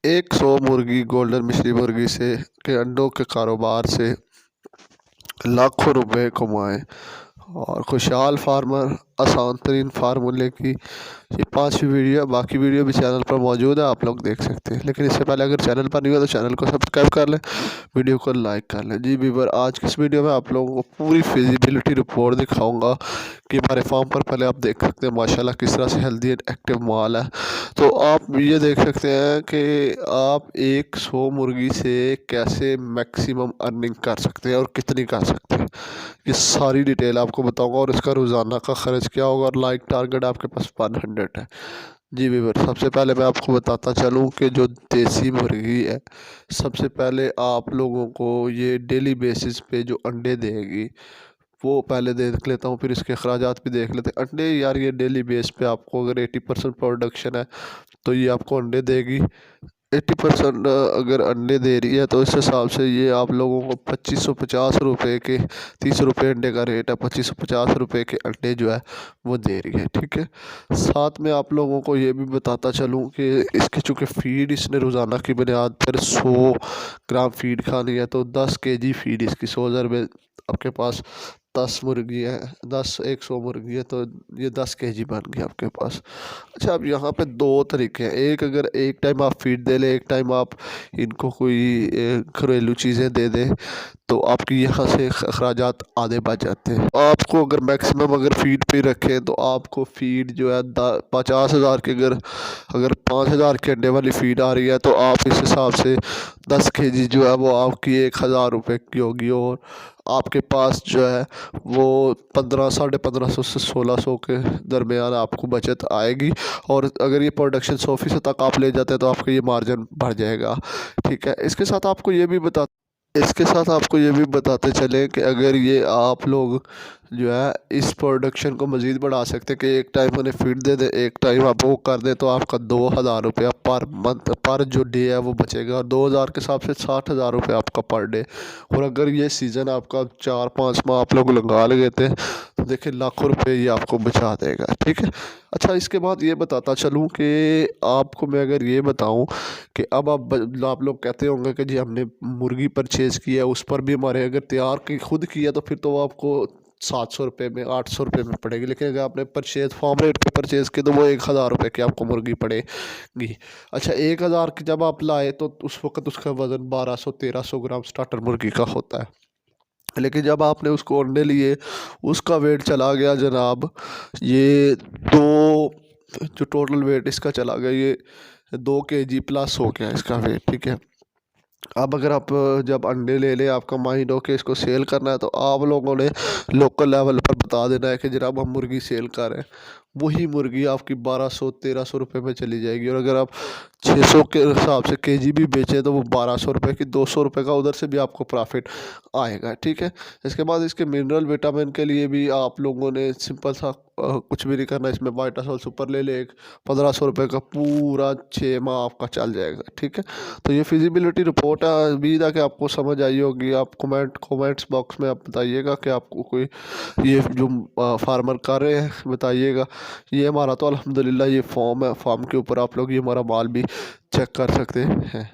100 मुर्गी गोल्डन मिश्री मुर्गी से के अंडों के कारोबार से लाखों रुपए कमाएं। और खुशहाल फार्मर आसान तरीन फार्मूले की ये 5वीं वीडियो है। बाकी वीडियो भी चैनल पर मौजूद है, आप लोग देख सकते हैं। लेकिन इससे पहले अगर चैनल पर नहीं हो तो चैनल को सब्सक्राइब कर लें, वीडियो को लाइक कर लें। जी व्यूअर, आज की इस वीडियो में आप लोगों को पूरी फिजिबिलिटी रिपोर्ट दिखाऊंगा कि हमारे फार्म पर पहले आप देख सकते हैं माशाल्लाह किस तरह से हेल्दी एंड एक्टिव माल है। तो आप ये देख सकते हैं कि आप 100 मुर्गी से कैसे मैक्सिमम अर्निंग कर सकते हैं और कितनी कर सकते हैं, ये सारी डिटेल आपको बताऊंगा। और इसका रोज़ाना का ख़र्च क्या होगा और लाइक टारगेट आपके पास 100 है। जी व्यूअर, सबसे पहले मैं आपको बताता चलूं कि जो देसी मुर्गी है, सबसे पहले आप लोगों को ये डेली बेसिस पे जो अंडे देगी वो पहले देख लेता हूँ, फिर इसके अखराजात भी देख लेते हैं। अंडे यार ये डेली बेस पे आपको अगर 80% प्रोडक्शन है तो ये आपको अंडे देगी। 80% अगर अंडे दे रही है तो इस हिसाब से ये आप लोगों को 2550 रुपये के 30 रुपये अंडे का रेट है। 2550 रुपये के अंडे जो है वो दे रही है, ठीक है। साथ में आप लोगों को ये भी बताता चलूँ कि इसकी चूँकि फ़ीड इसने रोज़ाना की बुनियाद पर 100 ग्राम फ़ीड खानी है, तो 10 केजी फ़ीड इसकी 100 में आपके पास 10 मुर्गी है, 100 मुर्गी है तो ये 10 केजी बन गई आपके पास। अच्छा, अब यहाँ पे दो तरीके हैं। एक, अगर एक टाइम आप फीड दे लें, एक टाइम आप इनको कोई घरेलू चीज़ें दे दें, तो आपकी यहाँ से अखराजात आधे बच जाते हैं। आपको अगर मैक्सिमम अगर फीड पे रखें तो आपको फीड जो है 50,000 के अगर 5,000 के अंडे वाली फीड आ रही है तो आप इस हिसाब से 10 केजी जो है वो आपकी 1,000 रुपये की होगी। और आपके पास जो है वो 1500 से 1600 के दरमियान आपको बचत आएगी। और अगर ये प्रोडक्शन 100% तक आप ले जाते हैं तो आपका ये मार्जिन बढ़ जाएगा, ठीक है। इसके साथ आपको ये भी बताते चले कि अगर ये आप लोग जो है इस प्रोडक्शन को मज़ीद बढ़ा सकते हैं कि एक टाइम उन्हें फीड दे दें, एक टाइम आप वो कर दें, तो आपका 2,000 रुपया पर मंथ पर जो डे है वो बचेगा। और 2,000 के हिसाब से 60,000 रुपये आपका पर डे। और अगर ये सीज़न आपका 4-5 माह आप लोग लगा लेते हैं तो देखिए लाखों रुपये ये आपको बचा देगा, ठीक है। अच्छा, इसके बाद ये बताता चलूँ कि आपको मैं अगर ये बताऊँ कि अब आप लोग कहते होंगे कि जी हमने मुर्गी परचेज़ की है, उस पर भी हमारे अगर तैयार की खुद की है तो फिर तो वो आपको 700 रुपये में 800 रुपये में पड़ेगी। लेकिन अगर आपने परचेज़ फार्म रेट पे परचेज़ की तो वो 1,000 रुपये की आपको मुर्गी पड़ेगी। अच्छा, 1,000 की जब आप लाए तो उस वक्त उसका वज़न 1200-1300 ग्राम स्टार्टर मुर्गी का होता है। लेकिन जब आपने उसको अंडे लिए उसका वेट चला गया जनाब, ये दो, जो टोटल वेट इसका चला गया ये 2 केजी प्लस हो गया इसका वेट, ठीक है। अब अगर आप जब अंडे ले लें, आपका माइंड हो के इसको सेल करना है, तो आप लोगों ने लोकल लेवल पर बता देना है कि जनाब हम मुर्गी सेल कर रहे हैं। वही मुर्गी आपकी 1200-1300 रुपये में चली जाएगी। और अगर आप 600 के हिसाब से केजी भी बेचें तो वो 1200 रुपये की 200 रुपये का उधर से भी आपको प्रॉफिट आएगा, ठीक है। इसके बाद इसके मिनरल विटामिन के लिए भी आप लोगों ने सिंपल सा कुछ भी नहीं करना, इसमें वाइटासोल सुपर ले ले, एक 1,500 रुपये का पूरा 6 माह आपका चल जाएगा, ठीक है। तो ये फिजिबिलिटी रिपोर्ट है, उम्मीद है कि आपको समझ आई होगी। आप कमेंट्स बॉक्स में आप बताइएगा कि आपको कोई ये जो फार्मर कर रहे हैं बताइएगा। ये हमारा तो अल्हम्दुलिल्लाह ये फॉर्म है, फॉर्म के ऊपर आप लोग ये हमारा माल भी चेक कर सकते हैं।